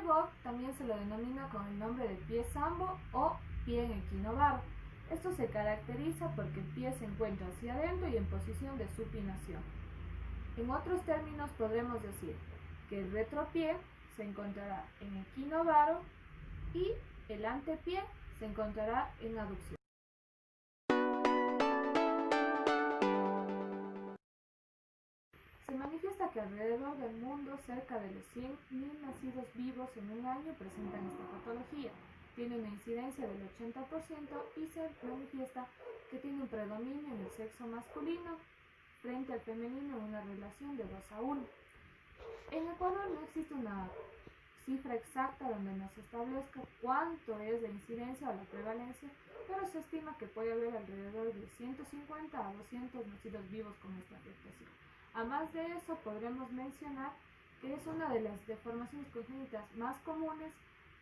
bot también se lo denomina con el nombre de pie sambo o pie en equinovaro. Esto se caracteriza porque el pie se encuentra hacia adentro y en posición de supinación. En otros términos podremos decir que el retropié se encontrará en equinovaro y el antepié se encontrará en aducción. Se manifiesta que alrededor del mundo cerca de los 100.000 nacidos vivos en un año presentan esta patología. Tiene una incidencia del 80% y se manifiesta que tiene un predominio en el sexo masculino frente al femenino en una relación de 2:1. En Ecuador no existe una cifra exacta donde nos establezca cuánto es la incidencia o la prevalencia, pero se estima que puede haber alrededor de 150 a 200 nacidos vivos con esta afectación. Además de eso, podremos mencionar que es una de las deformaciones congénitas más comunes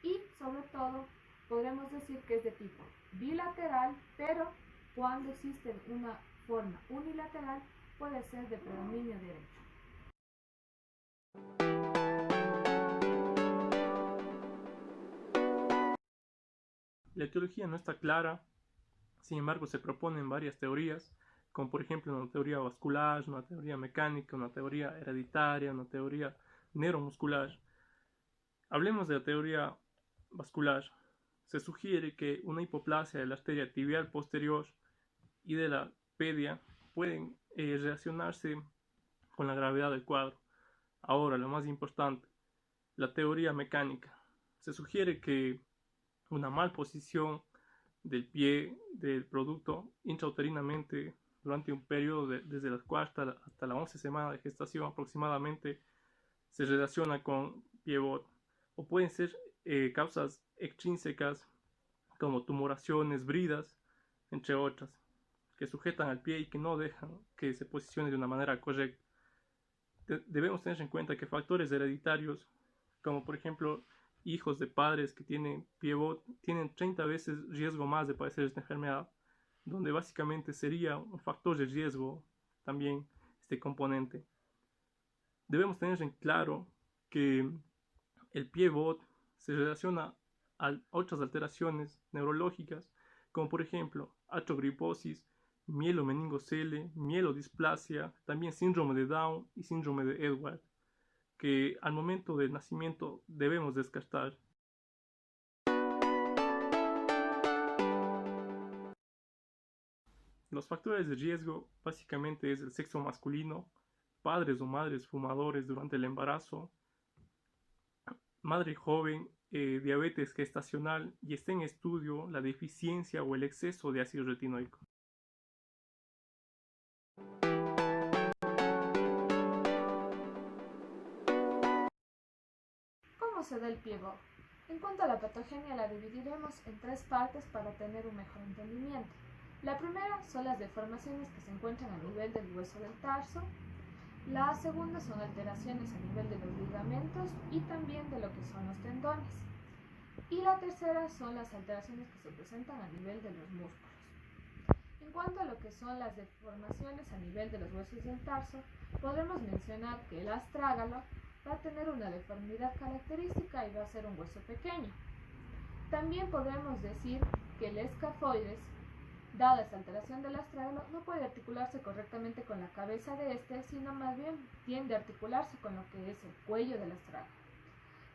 y, sobre todo, podremos decir que es de tipo bilateral, pero cuando existe una forma unilateral puede ser de predominio derecho. La etiología no está clara, sin embargo se proponen varias teorías, como por ejemplo una teoría vascular, una teoría mecánica, una teoría hereditaria, una teoría neuromuscular. Hablemos de la teoría vascular. Se sugiere que una hipoplasia de la arteria tibial posterior y de la pedia pueden relacionarse con la gravedad del cuadro. Ahora, lo más importante, la teoría mecánica. Se sugiere que una malposición del pie del producto intrauterinamente durante un periodo desde la cuarta hasta la 11 semana de gestación aproximadamente se relaciona con pie bot, o pueden ser causas extrínsecas como tumoraciones, bridas, entre otras, que sujetan al pie y que no dejan que se posicione de una manera correcta. Debemos tener en cuenta que factores hereditarios, como por ejemplo hijos de padres que tienen pie bot, tienen 30 veces riesgo más de padecer esta enfermedad, donde básicamente sería un factor de riesgo también este componente. Debemos tener en claro que el pie bot se relaciona a otras alteraciones neurológicas, como por ejemplo artrogriposis, mielomeningocele, mielodisplasia, también síndrome de Down y síndrome de Edwards, que al momento del nacimiento debemos descartar. Los factores de riesgo básicamente es el sexo masculino, padres o madres fumadores durante el embarazo, madre joven, diabetes gestacional y está en estudio la deficiencia o el exceso de ácido retinoico. ¿Cómo se da el pie bot? En cuanto a la patogenia, la dividiremos en 3 partes para tener un mejor entendimiento. La primera son las deformaciones que se encuentran a nivel del hueso del tarso. La segunda son alteraciones a nivel de los ligamentos y también de lo que son los tendones. Y la tercera son las alteraciones que se presentan a nivel de los músculos. En cuanto a lo que son las deformaciones a nivel de los huesos del tarso, podremos mencionar que el astrágalo va a tener una deformidad característica y va a ser un hueso pequeño. También podemos decir que el escafoides, dada esta alteración del astrágalo, no puede articularse correctamente con la cabeza de este, sino más bien tiende a articularse con lo que es el cuello del astrágalo.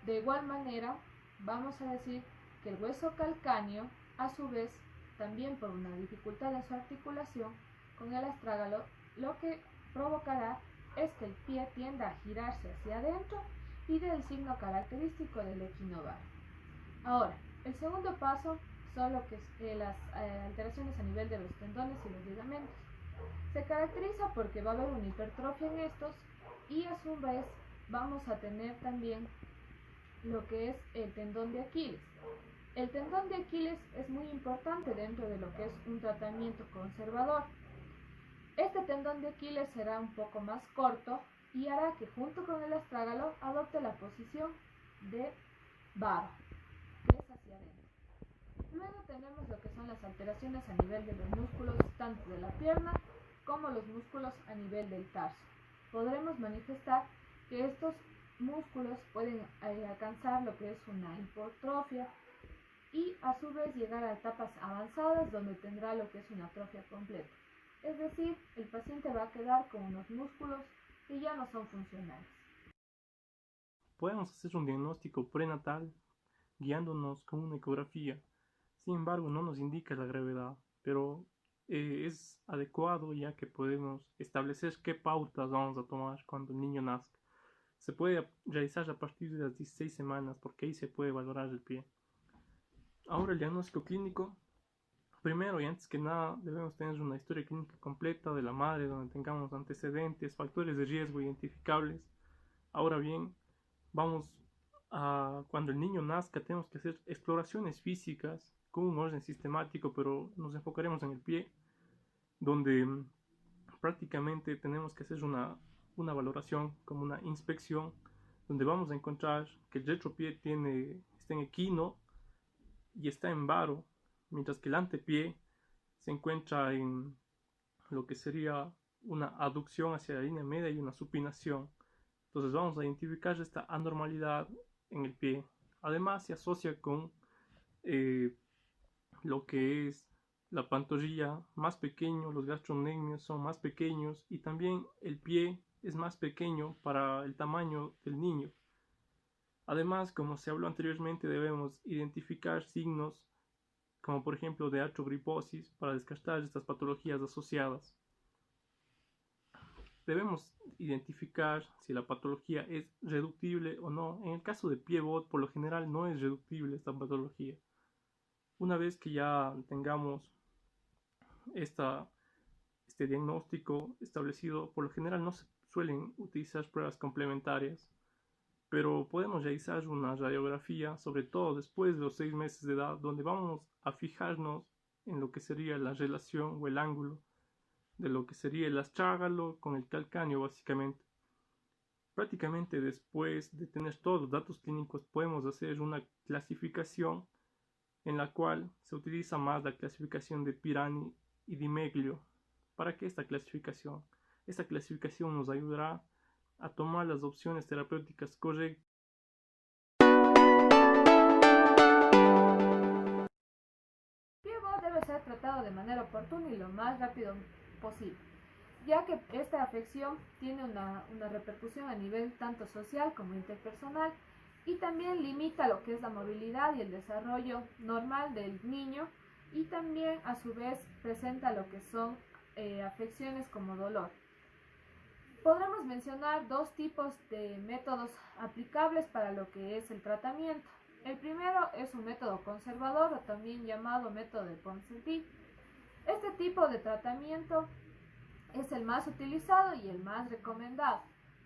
De igual manera, vamos a decir que el hueso calcáneo, a su vez, también por una dificultad en su articulación con el astrágalo, lo que provocará es que el pie tienda a girarse hacia adentro y del signo característico del equinovaro. Ahora, el segundo paso son lo que es, las alteraciones a nivel de los tendones y los ligamentos. Se caracteriza porque va a haber una hipertrofia en estos y a su vez vamos a tener también lo que es el tendón de Aquiles. El tendón de Aquiles es muy importante dentro de lo que es un tratamiento conservador. Este tendón de Aquiles será un poco más corto y hará que junto con el astrágalo adopte la posición de varo, que es hacia adentro. Luego tenemos lo que son las alteraciones a nivel de los músculos tanto de la pierna como los músculos a nivel del tarso. Podremos manifestar que estos músculos pueden alcanzar lo que es una hipertrofia y a su vez llegar a etapas avanzadas donde tendrá lo que es una atrofia completa. Es decir, el paciente va a quedar con unos músculos que ya no son funcionales. Podemos hacer un diagnóstico prenatal guiándonos con una ecografía. Sin embargo, no nos indica la gravedad, pero es adecuado ya que podemos establecer qué pautas vamos a tomar cuando el niño nazca. Se puede realizar a partir de las 16 semanas porque ahí se puede valorar el pie. Ahora el diagnóstico clínico. Primero y antes que nada debemos tener una historia clínica completa de la madre donde tengamos antecedentes, factores de riesgo identificables. Ahora bien, cuando el niño nazca tenemos que hacer exploraciones físicas con un orden sistemático, pero nos enfocaremos en el pie, donde prácticamente tenemos que hacer una valoración como una inspección, donde vamos a encontrar que el retropié está en equino y está en varo, mientras que el antepié se encuentra en lo que sería una aducción hacia la línea media y una supinación. Entonces vamos a identificar esta anormalidad en el pie. Además se asocia con lo que es la pantorrilla más pequeño, los gastrocnemios son más pequeños y también el pie es más pequeño para el tamaño del niño. Además, como se habló anteriormente, debemos identificar signos como por ejemplo de artrogriposis para descartar estas patologías asociadas. Debemos identificar si la patología es reductible o no. En el caso de pie-bot, por lo general no es reductible esta patología. Una vez que ya tengamos este diagnóstico establecido, por lo general no se suelen utilizar pruebas complementarias, pero podemos realizar una radiografía, sobre todo después de los 6 meses de edad, donde vamos a fijarnos en lo que sería la relación o el ángulo de lo que sería el astrágalo con el calcáneo básicamente. Prácticamente después de tener todos los datos clínicos podemos hacer una clasificación en la cual se utiliza más la clasificación de Pirani y Di Meglio. ¿Para qué esta clasificación? Esta clasificación nos ayudará a tomar las opciones terapéuticas correctas. El pie-bot debe ser tratado de manera oportuna y lo más rápido posible, ya que esta afección tiene una repercusión a nivel tanto social como interpersonal y también limita lo que es la movilidad y el desarrollo normal del niño y también a su vez presenta lo que son afecciones como dolor. Podremos mencionar dos tipos de métodos aplicables para lo que es el tratamiento. El primero es un método conservador o también llamado método de Ponsonby. Este tipo de tratamiento es el más utilizado y el más recomendado.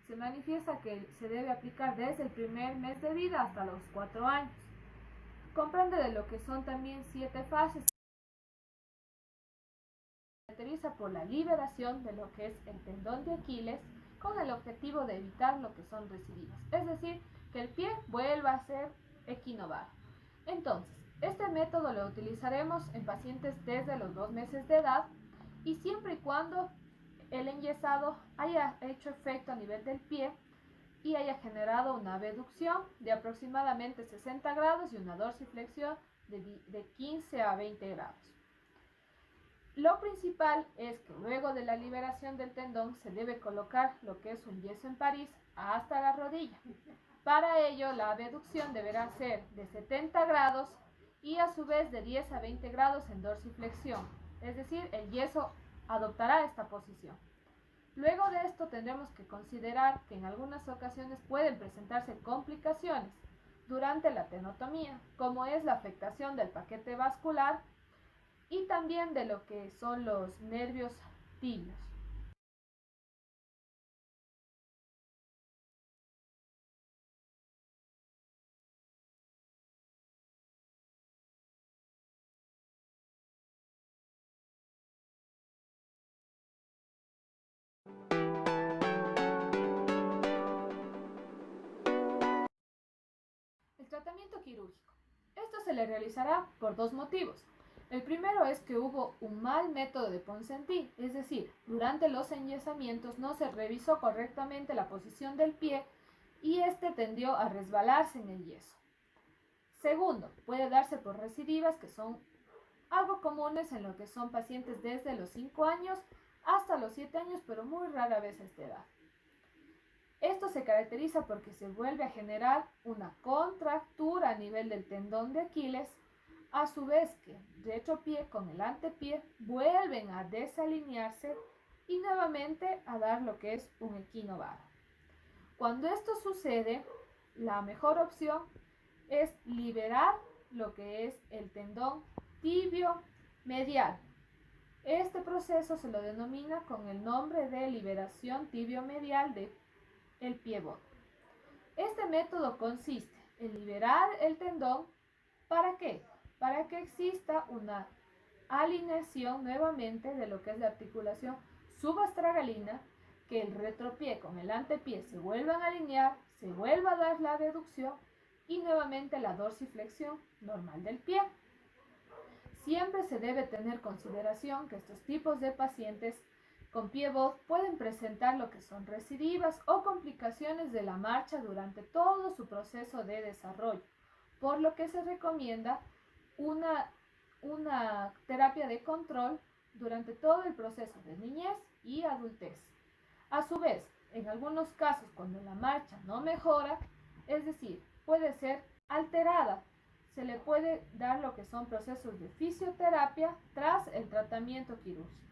Se manifiesta que se debe aplicar desde el primer mes de vida hasta los 4 años. Comprende de lo que son también 7 fases. Se caracteriza por la liberación de lo que es el tendón de Aquiles con el objetivo de evitar lo que son recidivas, es decir, que el pie vuelva a ser equinovaro. Entonces, este método lo utilizaremos en pacientes desde los 2 meses de edad y siempre y cuando el enyesado haya hecho efecto a nivel del pie y haya generado una abducción de aproximadamente 60 grados y una dorsiflexión de 15 a 20 grados. Lo principal es que luego de la liberación del tendón se debe colocar lo que es un yeso en París hasta la rodilla. Para ello la abducción deberá ser de 70 grados y a su vez de 10 a 20 grados en dorsiflexión, es decir, el yeso adoptará esta posición. Luego de esto tendremos que considerar que en algunas ocasiones pueden presentarse complicaciones durante la tenotomía, como es la afectación del paquete vascular y también de lo que son los nervios tibios. El tratamiento quirúrgico. Esto se le realizará por dos motivos. El primero es que hubo un mal método de Ponsonby, es decir, durante los enyesamientos no se revisó correctamente la posición del pie y este tendió a resbalarse en el yeso. Segundo, puede darse por recidivas, que son algo comunes en lo que son pacientes desde los 5 años hasta los 7 años, pero muy rara vez a esta edad. Esto se caracteriza porque se vuelve a generar una contractura a nivel del tendón de Aquiles, a su vez que el retropié con el antepié vuelven a desalinearse y nuevamente a dar lo que es un equinovaro. Cuando esto sucede, la mejor opción es liberar lo que es el tendón tibio medial. Este proceso se lo denomina con el nombre de liberación tibio medial del pie bono. Este método consiste en liberar el tendón. ¿Para qué? Para que exista una alineación nuevamente de lo que es la articulación subastragalina, que el retropié con el antepié se vuelvan a alinear, se vuelva a dar la deducción y nuevamente la dorsiflexión normal del pie. Siempre se debe tener consideración que estos tipos de pacientes con pie bot pueden presentar lo que son recidivas o complicaciones de la marcha durante todo su proceso de desarrollo, por lo que se recomienda una terapia de control durante todo el proceso de niñez y adultez. A su vez, en algunos casos, cuando la marcha no mejora, es decir, puede ser alterada, se le puede dar lo que son procesos de fisioterapia tras el tratamiento quirúrgico.